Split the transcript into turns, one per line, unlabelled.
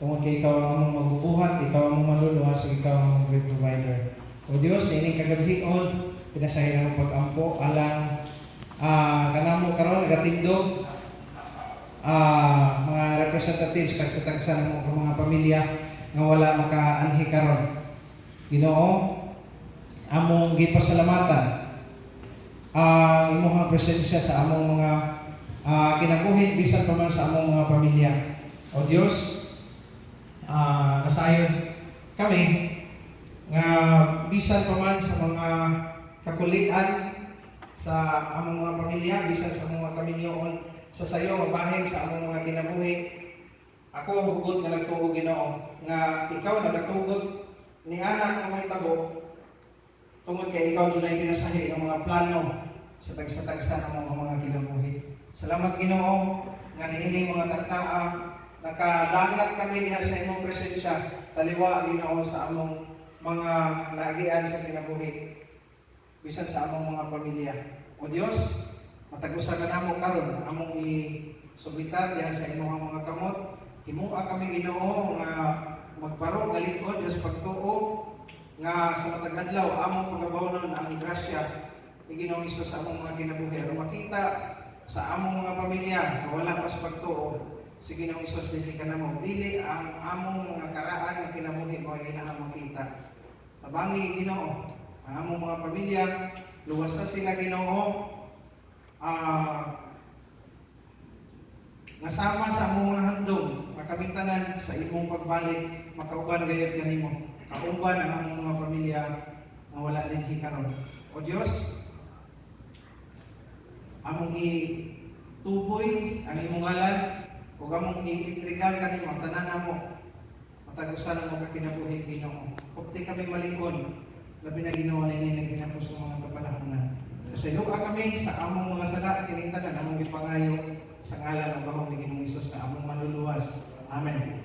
Tungod kay ikaw ang among magbubuhat, ikaw ang among maluluwas, ug ikaw ang among great provider. O Dios, ining kagabion, pinasahin ang pag-ampo alang kanamo karon nagatindog mga representatives tagsa-tagsa ng mga pamilya nga wala makaanhi karon. Ginoo, among gipasalamatan ang imong presensya sa among mga kinabuhi bisan pa man sa among mga pamilya. O Dios, nasayon kami nga bisan pa man sa mga kakulian sa among mga pamilya, bisan sa mga kaminyoon sa sayo mabahin sa among mga kinabuhi. Ako hugot nga nagtuo Ginoo nga ikaw nagatugod ni anak nga mahitabo tungod kay ikaw dunay pinasahi ang mga plano sa tagsa-tagsa ng mga kinabuhi. Salamat Ginoo nga niining mga taktaa nakadangat kami diha sa imong presensya, taliwa Ginoo sa among mga lagian sa kinabuhi bisan sa among mga pamilya. O Dios, matag-usa ka namo karon among isubitan diha sa imong mga kamot. Himuha kami Ginoo nga magparo galikod sa pagtuo nga sa matag adlaw among pagabawnon ang grasya ni Ginoong Hesus sa among mga kinabuhi. Aron makita sa among mga pamilya na wala pa sa pagtuo si Ginoong Hesus dili ka namo, dili ang among mga karaan nga kinabuhi mo inaha makita. Tabangi Ginoo ang among mga pamilya, luwas na sila Ginoo nasama sa among mga handog, makamitanan sa imong pagbalik, makauban gayud kanimo. Kauban ang among mga pamilya nga wala din hikaron. O Dios, among ituboy ang imong ngalan ug among iintrigal kanimo tanan namo. Matag-usa mo kakinabuhi Ginoo. Kupti kami malikon, labi na Ginoo nini naghinapos sa mga kapalahunan. Kasi lupa kami sa among mga sala kinintanan among gipangayo sa ngalan ng bahong ni Ginoong Hesus na among manluluwas. Amen.